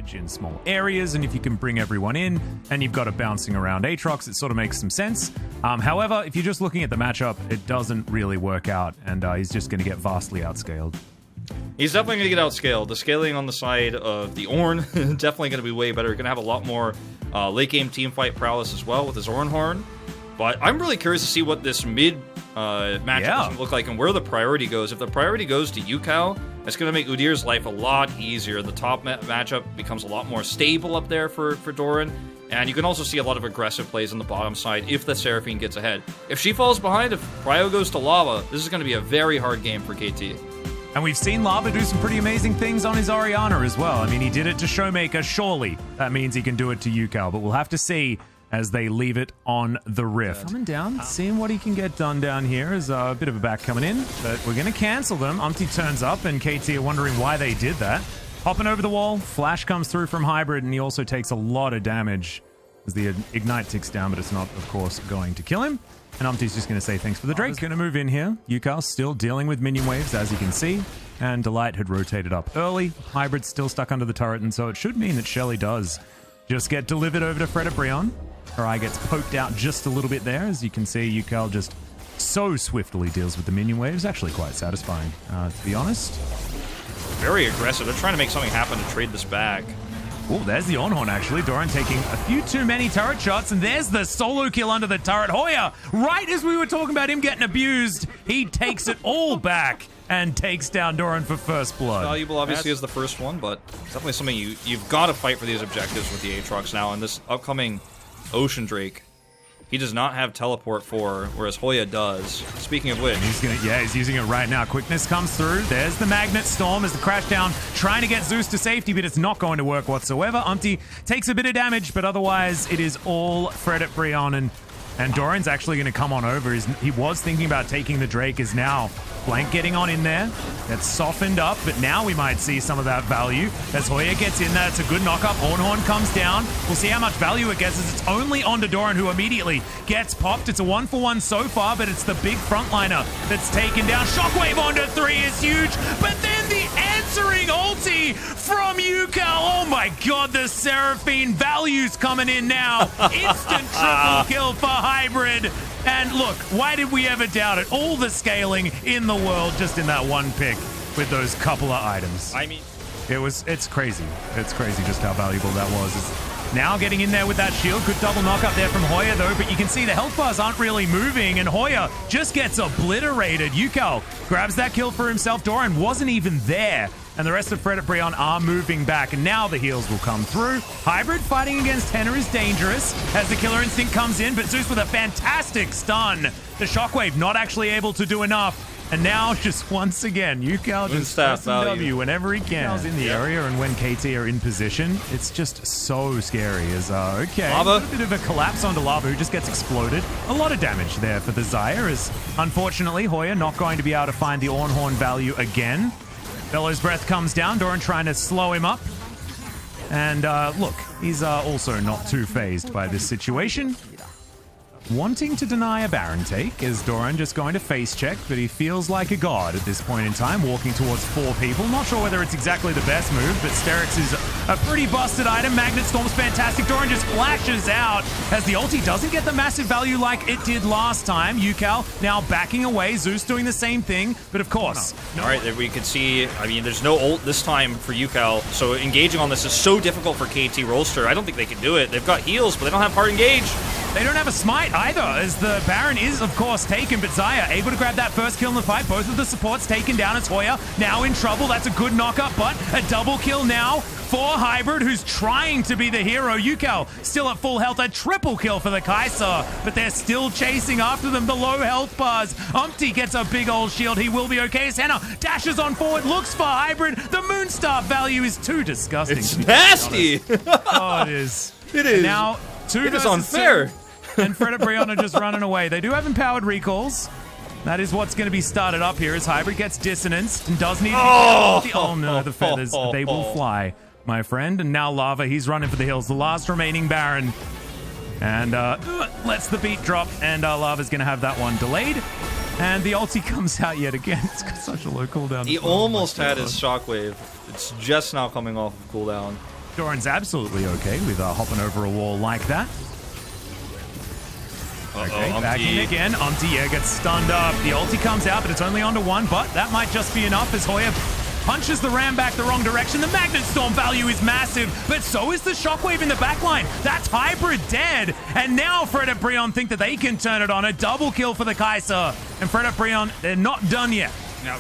damage in small areas, and if you can bring everyone in and you've got a bouncing around Aatrox, it sort of makes some sense. However, if you're just looking at the matchup, it doesn't really work out, and he's just going to get vastly outscaled. He's definitely going to get outscaled. The scaling on the side of the Ornn definitely going to be way better. Going to have a lot more late game team fight prowess as well with his Ornn Horn. But I'm really curious to see what this mid matchup look like and where the priority goes. If the priority goes to Yukao, it's going to make Udir's life a lot easier. The top matchup becomes a lot more stable up there for Doran. And you can also see a lot of aggressive plays on the bottom side if the Seraphine gets ahead. If she falls behind, if Prio goes to Lava, this is going to be a very hard game for KT. And we've seen Lava do some pretty amazing things on his Orianna as well. I mean, he did it to Showmaker, surely. That means he can do it to Yukao, but we'll have to see as they leave it on the Rift. Coming down, seeing what he can get done down here is a bit of a back coming in, but we're going to cancel them. Umpty turns up, and KT are wondering why they did that. Hopping over the wall, Flash comes through from Hybrid, and he also takes a lot of damage as the Ignite ticks down, but it's not, of course, going to kill him. And Umpty's just going to say thanks for the Drake. Going to move in here. Yukao still dealing with minion waves, as you can see. And Delight had rotated up early. Hybrid's still stuck under the turret, and so it should mean that Shelly does just get delivered over to Fred Brion. Her eye gets poked out just a little bit there. As you can see, Yukao just so swiftly deals with the minion waves. Actually quite satisfying, to be honest. Very aggressive. They're trying to make something happen to trade this back. Oh, there's the Ornn actually. Doran taking a few too many turret shots, and there's the solo kill under the turret. Hoya, right as we were talking about him getting abused, he takes it all back and takes down Doran for first blood. Valuable, obviously, is the first one, but it's definitely something you've got to fight for these objectives with the Aatrox now. And this upcoming Ocean Drake, he does not have teleport for, whereas Hoya does. Speaking of which, he's using it right now. Quickness comes through. There's the Magnet Storm as the crash down, trying to get Zeus to safety, but it's not going to work whatsoever. Umpty takes a bit of damage, but otherwise it is all Fred at Brion, and Doran's actually going to come on over. He was thinking about taking the Drake, is now Blank getting on in there. That's softened up, but now we might see some of that value. As Hoya gets in there, it's a good knock-up. Ornn comes down. We'll see how much value it gets as it's only onto Doran, who immediately gets popped. It's a 1-for-1 so far, but it's the big frontliner that's taken down. Shockwave onto 3 is huge, but then the answering ulti from Yukao. Oh my god, the Seraphine value's coming in now. Instant triple kill for Hybrid. And look, why did we ever doubt it? All the scaling in the world just in that one pick with those couple of items. I mean, it's crazy. It's crazy just how valuable that was. It's now getting in there with that shield. Good double knock up there from Hoya though, but you can see the health bars aren't really moving, and Hoya just gets obliterated. Yukao grabs that kill for himself. Doran wasn't even there. And the rest of Fred at Brion are moving back, and now the heals will come through. Hybrid fighting against Tenor is dangerous as the Killer Instinct comes in, but Zeus with a fantastic stun. The Shockwave not actually able to do enough. And now, just once again, Yukao just press W whenever he can. Yukao's in the area, and when KT are in position, it's just so scary. As okay, Lava. A bit of a collapse onto Lava, who just gets exploded. A lot of damage there for the Xayah, as unfortunately, Hoya not going to be able to find the Ornn value again. Bellow's breath comes down. Doran trying to slow him up. And look, he's also not too phased by this situation. Wanting to deny a Baron take is Doran just going to face check, but he feels like a god at this point in time, walking towards 4 people. Not sure whether it's exactly the best move, but Sterix is a pretty busted item. Magnet Storm's fantastic. Doran just flashes out as the ulti doesn't get the massive value like it did last time. Yukao now backing away. Zeus doing the same thing, but of course. All right, there we can see, I mean, there's no ult this time for Yukao, so engaging on this is so difficult for KT Rolster. I don't think they can do it. They've got heals, but they don't have hard engage. They don't have a smite either, as the Baron is, of course, taken, but Xayah able to grab that first kill in the fight. Both of the supports taken down as Hoya now in trouble. That's a good knock-up, but a double kill now for Hybrid, who's trying to be the hero. Yukao still at full health. A triple kill for the Kai'Sa, but they're still chasing after them. The low health bars. Umpty gets a big old shield. He will be okay. As Henna dashes on forward, looks for Hybrid. The Moonstar value is too disgusting. It's nasty. Oh, it is. It is. And now, it is unfair. And Fred and Brion are just running away. They do have empowered recalls. That is what's going to be started up here as Hybrid gets distanced and does need oh no, the feathers, they will fly, my friend. And now Lava, he's running for the hills. The last remaining Baron. And lets the beat drop, and Lava's going to have that one delayed. And the ulti comes out yet again. It's got such a low cooldown. He almost had his Shockwave. It's just now coming off of cooldown. Doran's absolutely okay with hopping over a wall like that. Okay, back in again. Umti gets stunned up. The ulti comes out, but it's only onto one, but that might just be enough as Hoya punches the ram back the wrong direction. The Magnet Storm value is massive, but so is the Shockwave in the backline. That's Hybrid dead. And now Fred and Brion think that they can turn it on. A double kill for the Kai'Sa. And Fred and Brion, they're not done yet. No.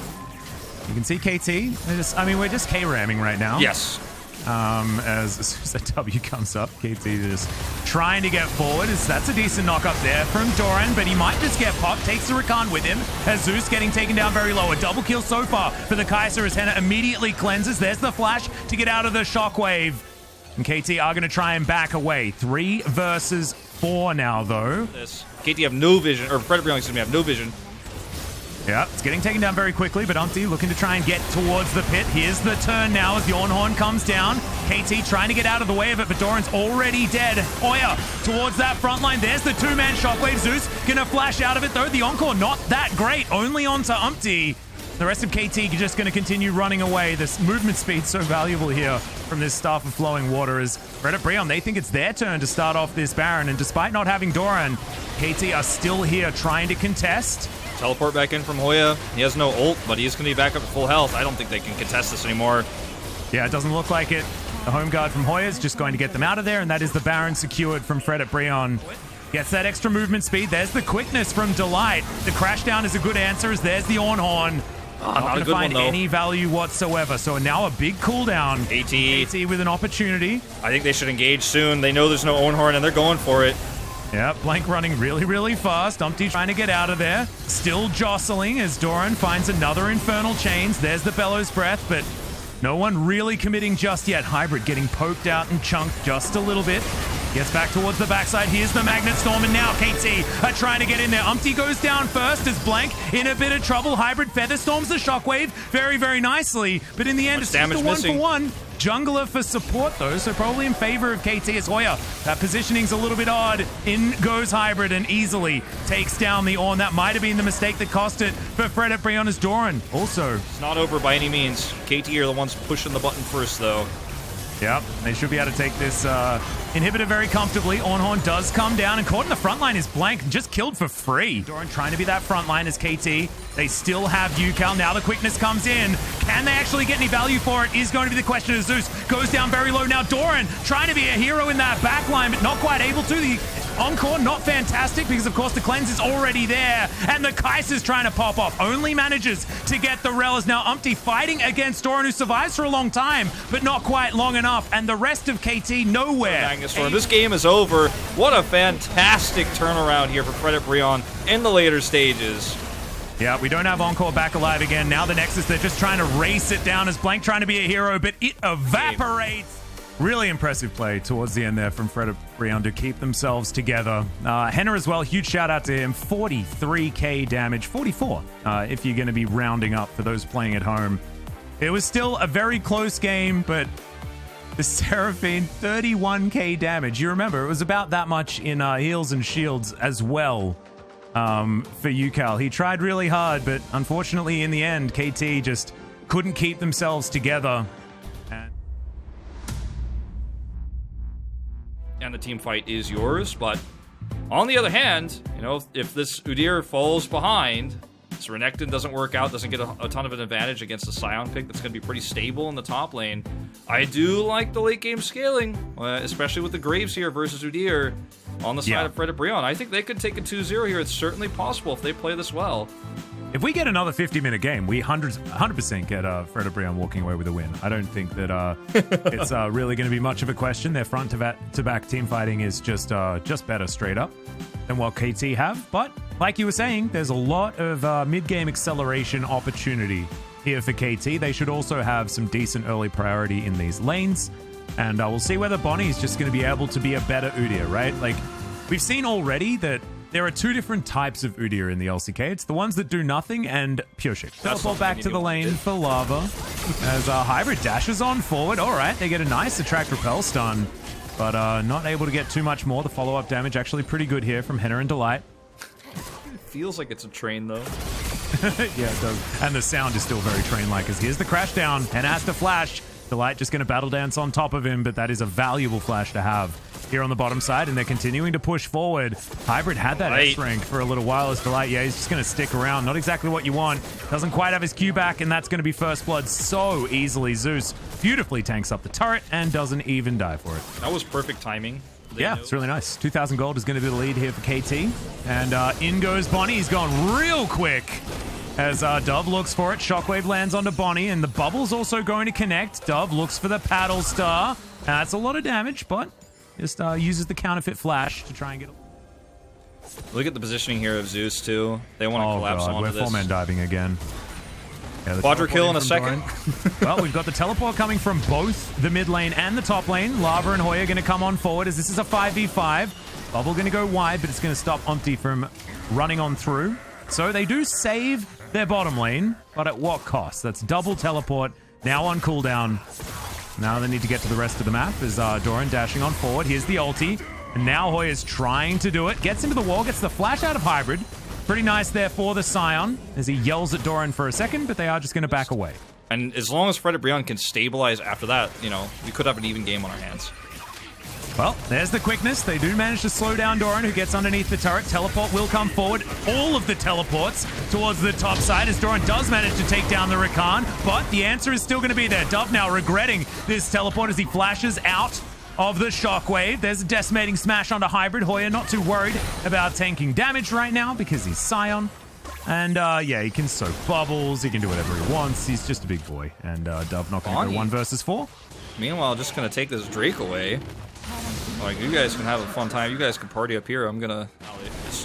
You can see KT. We're just K-ramming right now. Yes. As soon as that W comes up, KT just trying to get forward. That's a decent knock up there from Doran, but he might just get popped. Takes the Rakan with him. As Zeus getting taken down very low. A double kill so far for the Kai'Sa as Henna immediately cleanses. There's the flash to get out of the Shockwave. And KT are going to try and back away. 3 versus 4 now, though. KT have no vision, or Fred Brion, have no vision. Yeah, it's getting taken down very quickly, but Umti looking to try and get towards the pit. Here's the turn now as the Ornhorn comes down. KT trying to get out of the way of it, but Doran's already dead. Hoya towards that front line. There's the 2-man Shockwave. Zeus gonna flash out of it, though. The Encore not that great, only onto Umti. The rest of KT just going to continue running away. This movement speed so valuable here from this Staff of Flowing Water is Fred and Brion. They think it's their turn to start off this Baron, and despite not having Doran, KT are still here trying to contest. Teleport back in from Hoya. He has no ult, but he's going to be back up at full health. I don't think they can contest this anymore. Yeah, it doesn't look like it. The home guard from Hoya is just going to get them out of there, and that is the Baron secured from Fred at Brion. Gets that extra movement speed. There's the quickness from Delight. The crash down is a good answer as there's the Ornhorn. Not going to find any value whatsoever. So now a big cooldown. AT with an opportunity. I think they should engage soon. They know there's no Ornhorn, and they're going for it. Yeah, Blank running really, really fast. Umti trying to get out of there. Still jostling as Doran finds another Infernal Chains. There's the Bellows Breath, but no one really committing just yet. Hybrid getting poked out and chunked just a little bit. Gets back towards the backside. Here's the Magnet Storm, and now KT are trying to get in there. Umti goes down first as Blank in a bit of trouble. Hybrid Feather Storms the Shockwave very, very nicely. But in the end, it's just a 1-for-1. Jungler for support, though, so probably in favor of KT as Hoya. That positioning's a little bit odd. In goes Hybrid and easily takes down the Ornn. That might have been the mistake that cost it for Fred at Brion's Doran. Also, it's not over by any means. KT are the ones pushing the button first, though. Yep, they should be able to take this inhibitor very comfortably. Ornhorn does come down, and caught in the front line is Blank, just killed for free. Doran trying to be that front line as KT. They still have UCal. Now the quickness comes in. Can they actually get any value for it is going to be the question as Zeus goes down very low. Now Doran trying to be a hero in that back line, but not quite able to. The Encore not fantastic because, of course, the cleanse is already there. And the Kai'Sa's trying to pop off. Only manages to get the Relas. Now Umti fighting against Doran, who survives for a long time, but not quite long enough. And the rest of KT nowhere. This game is over. What a fantastic turnaround here for Fred at Brion in the later stages. Yeah, we don't have Encore back alive again. Now the Nexus, they're just trying to race it down as Blank trying to be a hero, but it evaporates. Really impressive play towards the end there from Fred Brion to keep themselves together. Henna as well, huge shout out to him. 43k damage, 44 if you're going to be rounding up for those playing at home. It was still a very close game, but the Seraphine, 31k damage. You remember, it was about that much in heals and shields as well for UCal. He tried really hard, but unfortunately in the end, KT just couldn't keep themselves together. And the team fight is yours, but on the other hand, you know, if this Udyr falls behind, this Renekton doesn't work out, doesn't get a ton of an advantage against the Scion pick that's going to be pretty stable in the top lane. I do like the late game scaling, especially with the Graves here versus Udyr on the side of Fred at Brion. I think they could take a 2-0 here. It's certainly possible if they play this well. If we get another 50-minute game, we 100% get Fred Brion walking away with a win. I don't think that it's really going to be much of a question. Their front-to-back team fighting is just better straight up than what KT have. But like you were saying, there's a lot of mid-game acceleration opportunity here for KT. They should also have some decent early priority in these lanes. And we'll see whether Bonnie's just going to be able to be a better Udyr, right? Like, we've seen already that there are two different types of Udyr in the LCK. It's the ones that do nothing and pure shit. Teleport back to the lane for Lava as Hybrid dashes on forward. All right, they get a nice Attract Repel stun, but not able to get too much more. The follow-up damage actually pretty good here from Henna and Delight. It feels like it's a train, though. Yeah, it does. And the sound is still very train-like as here's the crash down. Henna has to flash. Delight just going to battle dance on top of him, but that is a valuable flash to have here on the bottom side, and they're continuing to push forward. Hybrid had that S rank for a little while as Delight. Yeah, he's just going to stick around. Not exactly what you want. Doesn't quite have his Q back, and that's going to be first blood so easily. Zeus beautifully tanks up the turret and doesn't even die for it. That was perfect timing. Yeah, it's really nice. 2,000 gold is going to be the lead here for KT. And in goes Bonnie. He's gone real quick as Dove looks for it. Shockwave lands onto Bonnie, and the bubble's also going to connect. Dove looks for the paddle star. That's a lot of damage, but just uses the counterfeit flash to try and get... Look at the positioning here of Zeus, too. They want to collapse onto we're this. We're 4-man diving again. Yeah, Quadra kill in a second. Well, we've got the teleport coming from both the mid lane and the top lane. Lava and Hoya going to come on forward as this is a 5v5. Bubble going to go wide, but it's going to stop Umpty from running on through. So they do save their bottom lane, but at what cost? That's double teleport, now on cooldown. Now they need to get to the rest of the map as Doran dashing on forward. Here's the ulti, and now Hoya's trying to do it. Gets into the wall, gets the flash out of Hybrid. Pretty nice there for the Scion as he yells at Doran for a second, but they are just going to back away. And as long as Fred and Brion can stabilize after that, you know, we could have an even game on our hands. Well, there's the quickness. They do manage to slow down Doran, who gets underneath the turret. Teleport will come forward. All of the teleports towards the top side as Doran does manage to take down the Rakan, but the answer is still going to be there. Dove now regretting this teleport as he flashes out of the Shockwave. There's a decimating smash onto Hybrid. Hoya not too worried about tanking damage right now because he's Scion. And yeah, he can soak bubbles. He can do whatever he wants. He's just a big boy. And Dove not going to go 1 versus 4. Meanwhile, just going to take this Drake away. Like, you guys can have a fun time. You guys can party up here. I'm going to...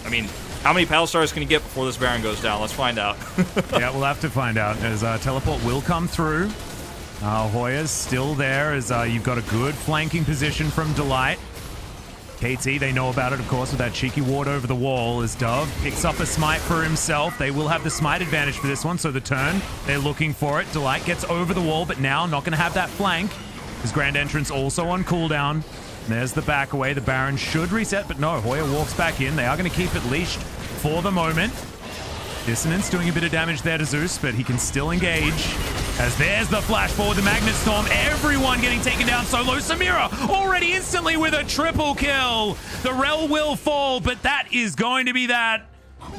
I mean, how many Paddle Stars can you get before this Baron goes down? Let's find out. Yeah, we'll have to find out as teleport will come through. Hoya's still there as you've got a good flanking position from Delight. KT, they know about it, of course, with that cheeky ward over the wall as Dove picks up a smite for himself. They will have the smite advantage for this one, so the turn, they're looking for it. Delight gets over the wall, but now not going to have that flank. His Grand Entrance also on cooldown. There's the back away. The Baron should reset, but no, Hoya walks back in. They are going to keep it leashed for the moment. Dissonance doing a bit of damage there to Zeus, but he can still engage. As there's the flash forward, the Magnet Storm, everyone getting taken down solo. Samira already instantly with a triple kill. The Rel will fall, but that is going to be that.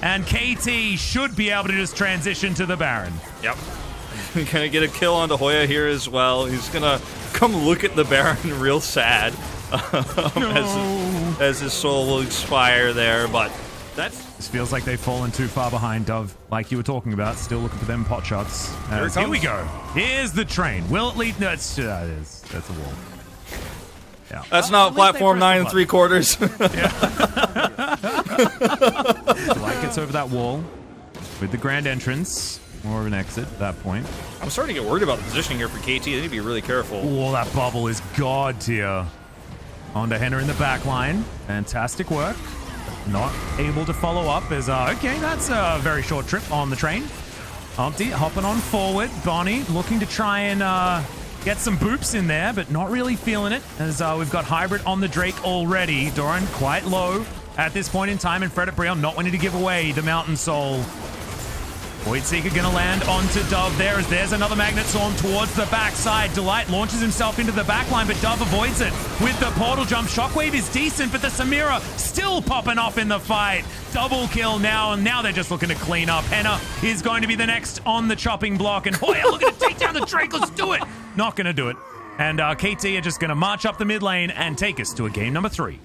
And KT should be able to just transition to the Baron. Yep. We're going to get a kill onto Hoya here as well. He's going to come look at the Baron real sad as his soul will expire there, but that's... This feels like they've fallen too far behind, Dove, like you were talking about. Still looking for them pot shots. Here we go. Here's the train. Will it lead? No, that's a wall. Yeah. That's not platform 9 3/4. Light gets over that wall with the Grand Entrance. More of an exit at that point. I'm starting to get worried about the positioning here for KT. They need to be really careful. Oh, that bubble is god tier. Onto Henna in the back line. Fantastic work. Not able to follow up as, okay, that's a very short trip on the train. Umpty hopping on forward. Bonnie looking to try and get some boops in there, but not really feeling it as we've got Hybrid on the Drake already. Doran quite low at this point in time, and Fred at Brion not wanting to give away the Mountain Soul. Voidseeker going to land onto Dove there as there's another Magnet Storm towards the backside. Delight launches himself into the backline, but Dove avoids it with the portal jump. Shockwave is decent, but the Samira still popping off in the fight. Double kill now, and now they're just looking to clean up. Henna is going to be the next on the chopping block, and Hoya looking to take down the Drake. Let's do it. Not going to do it. And KT are just going to march up the mid lane and take us to a game number 3.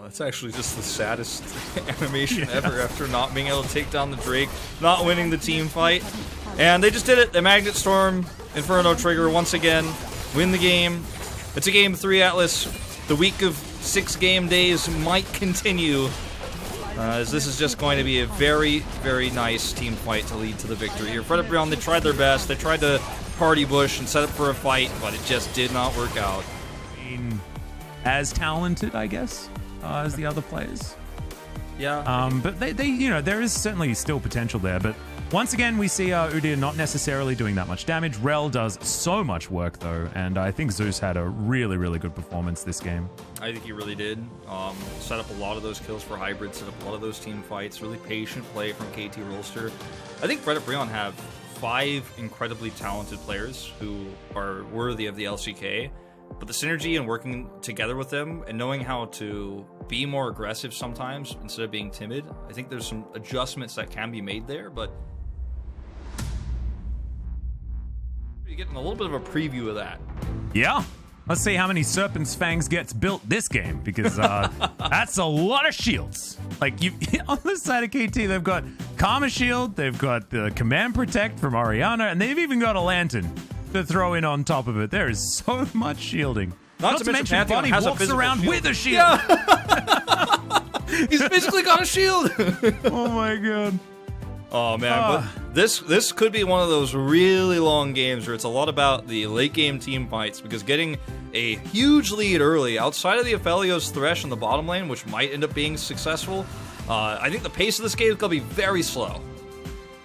That's actually just the saddest animation ever after not being able to take down the Drake, not winning the team fight. And they just did it. The Magnet Storm, Inferno Trigger once again, win the game. It's a game 3, Atlas. The week of 6 game days might continue, as this is just going to be a very, very nice team fight to lead to the victory here. Fred and Brion, they tried their best. They tried to party bush and set up for a fight, but it just did not work out. As talented, I guess, as the other players. Yeah. But they, you know, there is certainly still potential there. But once again, we see Udyr not necessarily doing that much damage. Rel does so much work, though, and I think Zeus had a really, really good performance this game. I think he really did. Set up a lot of those kills for Hybrid, set up a lot of those team fights. Really patient play from KT Rolster. I think Fred and Brion have 5 incredibly talented players who are worthy of the LCK, but the synergy and working together with them and knowing how to be more aggressive sometimes instead of being timid, I think there's some adjustments that can be made there, but you're getting a little bit of a preview of that. Yeah. Let's see how many Serpent's Fangs gets built this game, because that's a lot of shields. Like, you on the side of KT, they've got Karma Shield, they've got the Command Protect from Orianna, and they've even got a Lantern to throw in on top of it. There is so much shielding. Not to mention Pantheon Bonnie walks around shield. with a shield. Yeah. He's basically got a shield. Oh my god. Oh man, but this could be one of those really long games where it's a lot about the late game team fights, because getting a huge lead early outside of the Aphelios Thresh in the bottom lane, which might end up being successful, I think the pace of this game is going to be very slow.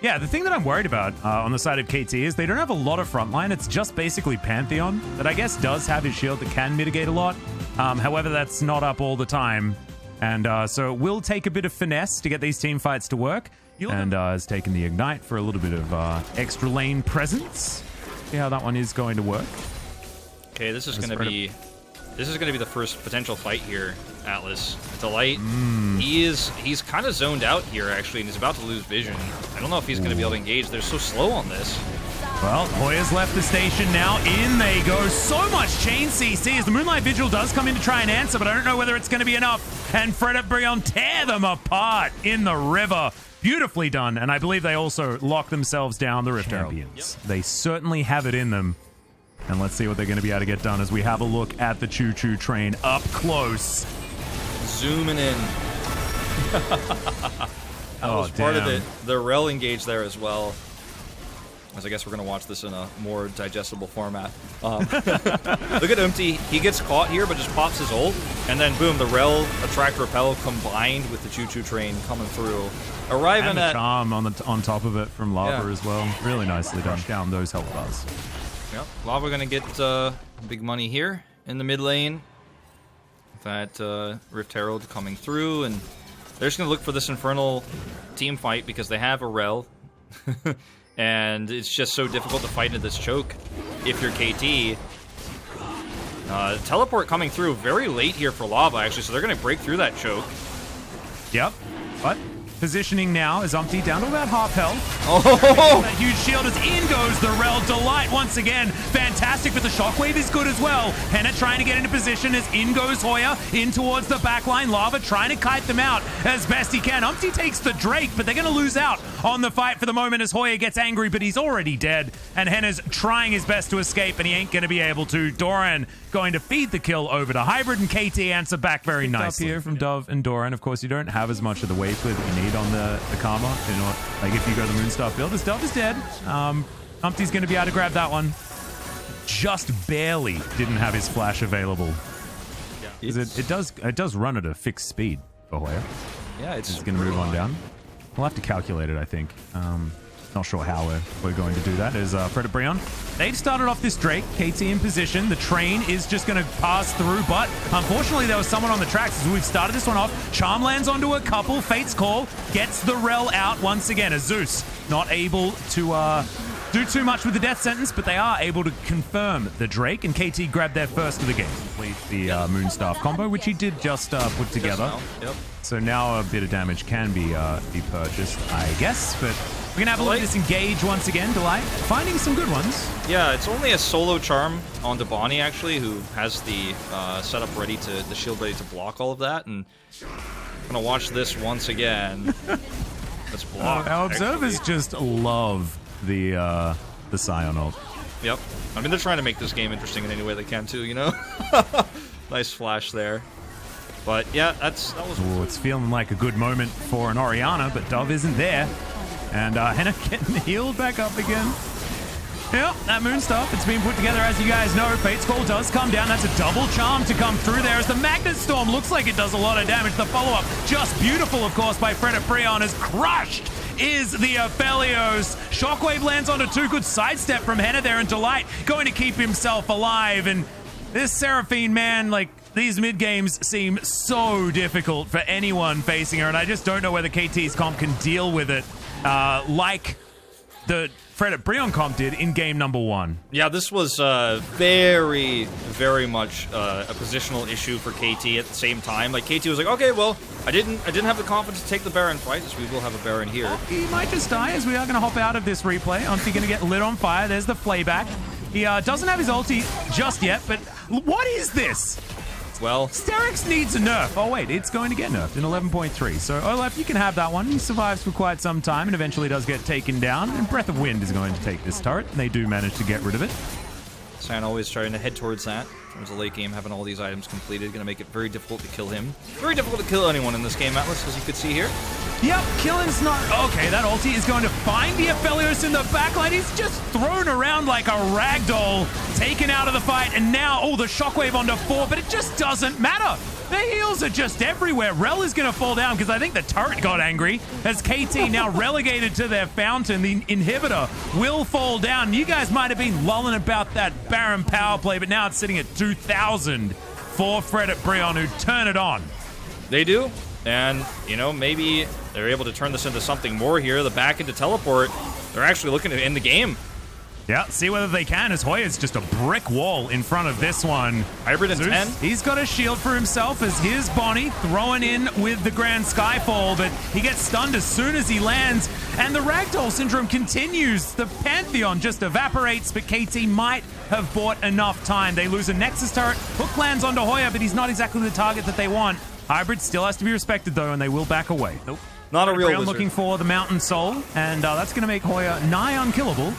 Yeah, the thing that I'm worried about on the side of KT is they don't have a lot of frontline. It's just basically Pantheon that I guess does have his shield that can mitigate a lot. However, that's not up all the time. And so it will take a bit of finesse to get these team fights to work. And has taken the Ignite for a little bit of extra lane presence. See how that one is going to work. Okay, this is going to be the first potential fight here, Atlas. Delight, he's kind of zoned out here, actually, and he's about to lose vision. I don't know if he's going to be able to engage. They're so slow on this. Well, Hoya's left the station now. In they go. So much chain CC as the Moonlight Vigil does come in to try and answer, but I don't know whether it's going to be enough. And Fred at Brion tear them apart in the river. Beautifully done, and I believe they also lock themselves down, the Rift Champions. Yep. They certainly have it in them. And let's see what they're going to be able to get done as we have a look at the choo-choo train up close. Zooming in. That was part of it. The rel engage there as well. As I guess we're going to watch this in a more digestible format. Look at Umti. He gets caught here, but just pops his ult. And then, boom, the rel, attract, repel combined with the choo-choo train coming through. Arriving and the at charm on top of it from Lava as well. Really nicely done. Down those health bars. Yep. Lava going to get big money here in the mid lane. That Rift Herald coming through. And they're just going to look for this Infernal team fight because they have a rel. And it's just so difficult to fight into this choke if you're KT. Teleport coming through very late here for Lava, actually, so they're going to break through that choke. Yep. But positioning now is Umpty down to about half health. Oh! That huge shield as in goes the rel. Delight once again. Fantastic, but the shockwave is good as well. Henna trying to get into position as in goes Hoya. In towards the backline. Lava trying to kite them out as best he can. Umpty takes the Drake, but they're going to lose out on the fight for the moment as Hoya gets angry, but he's already dead. And Henna's trying his best to escape, and he ain't going to be able to. Doran going to feed the kill over to Hybrid, and KT answer back very nicely. Up here from Dove and Doran. Of course, you don't have as much of the wave clear that you need on the Karma. You know, like if you go the Moonstar build, this Dove is dead. Umpty's going to be able to grab that one. Just barely didn't have his flash available. Yeah. It does run at a fixed speed for Hoya. Yeah, it's going to move on down. We'll have to calculate it, I think. Not sure how we're going to do that. There's Fred at Brion. They've started off this Drake. KT in position. The train is just going to pass through, but unfortunately there was someone on the tracks as we've started this one off. Charm lands onto a couple. Fate's Call gets the rel out once again as Zeus not able to do too much with the death sentence, but they are able to confirm the Drake, and KT grabbed their first of the game. Complete the Moonstaff combo, which he did just put together. Yep. So now a bit of damage can be purchased, I guess, but we're going to have a look at this engage once again. Delight finding some good ones. Yeah, it's only a solo charm on Bonnie, actually, who has the setup ready the shield ready to block all of that, and I'm going to watch this once again. Let's block. Our observers just love the Scion ult. Yep. I mean, they're trying to make this game interesting in any way they can, too, you know? Nice flash there. But, yeah, that was... Ooh, it's feeling like a good moment for an Orianna, but Dove isn't there. And Henna getting healed back up again. Yep, that Moonstaff, it's been put together as you guys know. Fate's Call does come down. That's a double charm to come through there as the Magnet Storm looks like it does a lot of damage. The follow-up, just beautiful, of course, by Fred at Brion, is crushed is the Aphelios. Shockwave lands onto two. Good sidestep from Henna there, and Delight going to keep himself alive. And this Seraphine, man, like, these mid-games seem so difficult for anyone facing her, and I just don't know whether KT's comp can deal with it like the Fredit Brion comp did in game number 1. Yeah, this was very, very much a positional issue for KT at the same time. Like, KT was like, okay, well, I didn't have the confidence to take the Baron fight, as we will have a Baron here. Oh, he might just die as we are going to hop out of this replay. Umpty going to get lit on fire. There's the flayback. He doesn't have his ulti just yet, but what is this? Well, Sterix needs a nerf. Oh, wait, it's going to get nerfed in 11.3. So, Olaf, you can have that one. He survives for quite some time and eventually does get taken down. And Breath of Wind is going to take this turret, and they do manage to get rid of it. San always trying to head towards that. In terms of late game, having all these items completed, going to make it very difficult to kill him. Very difficult to kill anyone in this game, Atlas, as you could see here. Yep, killing's not... Okay, that ulti is going to find the Aphelios in the backline. He's just thrown around like a ragdoll, taken out of the fight, and now, oh, the shockwave onto 4, but it just doesn't matter. The heals are just everywhere. Rel is going to fall down because I think the turret got angry as KT now relegated to their fountain. The inhibitor will fall down. You guys might have been lulling about that Baron power play, but now it's sitting at 2,000 for Fredit Brion, who turn it on. They do. And, you know, maybe they're able to turn this into something more here. The back into teleport, they're actually looking to end the game. Yeah, see whether they can, as Hoya's just a brick wall in front of this one. Hybrid in 10. He's got a shield for himself as his Bonnie throwing in with the Grand Skyfall, but he gets stunned as soon as he lands, and the Ragdoll Syndrome continues. The Pantheon just evaporates, but KT might have bought enough time. They lose a Nexus turret. Hook lands onto Hoya, but he's not exactly the target that they want. Hybrid still has to be respected, though, and they will back away. Nope. Not a real Brown wizard. looking for the Mountain Soul, and that's going to make Hoya nigh unkillable,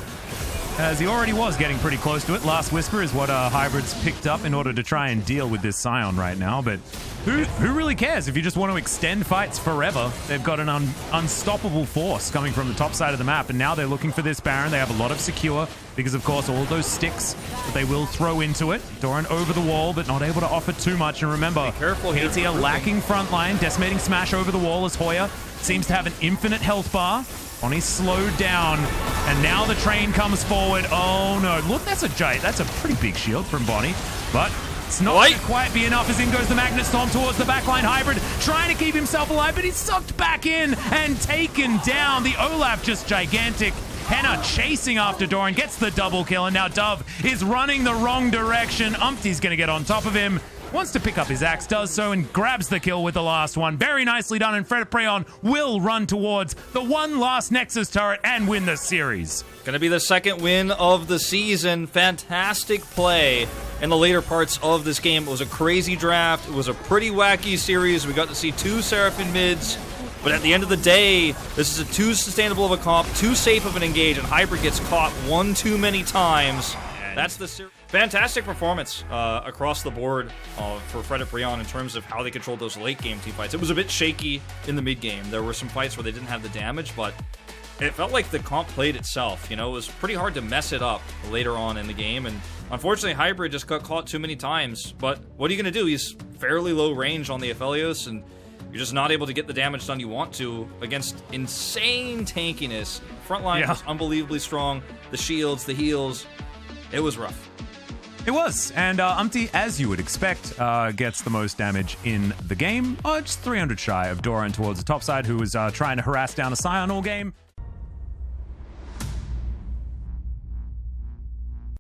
as he already was getting pretty close to it. Last Whisper is what Hybrid's picked up in order to try and deal with this Scion right now, but who really cares if you just want to extend fights forever? They've got an unstoppable force coming from the top side of the map, and now they're looking for this Baron. They have a lot of secure because, of course, all those sticks that they will throw into it. Doran over the wall, but not able to offer too much. And remember, KT are lacking frontline. Decimating Smash over the wall as Hoya seems to have an infinite health bar. Bonnie's slowed down, and now the train comes forward. Oh no, look, that's a pretty big shield from Bonnie, but it's not going to quite be enough as in goes the Magnet Storm towards the backline. Hybrid trying to keep himself alive, but he's sucked back in and taken down. The Olaf just gigantic. Henna chasing after Doran, gets the double kill, and now Dove is running the wrong direction. Umpty's going to get on top of him. Wants to pick up his axe, does so, and grabs the kill with the last one. Very nicely done, and Fredit Brion will run towards the one last Nexus turret and win the series. Gonna be the second win of the season. Fantastic play in the later parts of this game. It was a crazy draft. It was a pretty wacky series. We got to see 2 Seraphim mids. But at the end of the day, this is a too sustainable of a comp, too safe of an engage, and Hybrid gets caught one too many times. That's the series. Fantastic performance across the board for Fredit Brion in terms of how they controlled those late game team fights. It was a bit shaky in the mid game. There were some fights where they didn't have the damage, but it felt like the comp played itself. You know, it was pretty hard to mess it up later on in the game, and unfortunately, Hybrid just got caught too many times. But what are you going to do? He's fairly low range on the Aphelios, and you're just not able to get the damage done you want to against insane tankiness. Frontline was unbelievably strong. The shields, the heals, it was rough. It was, and Umpty, as you would expect, gets the most damage in the game. Just 300 shy of Doran towards the top side, who was trying to harass down a Scion all game.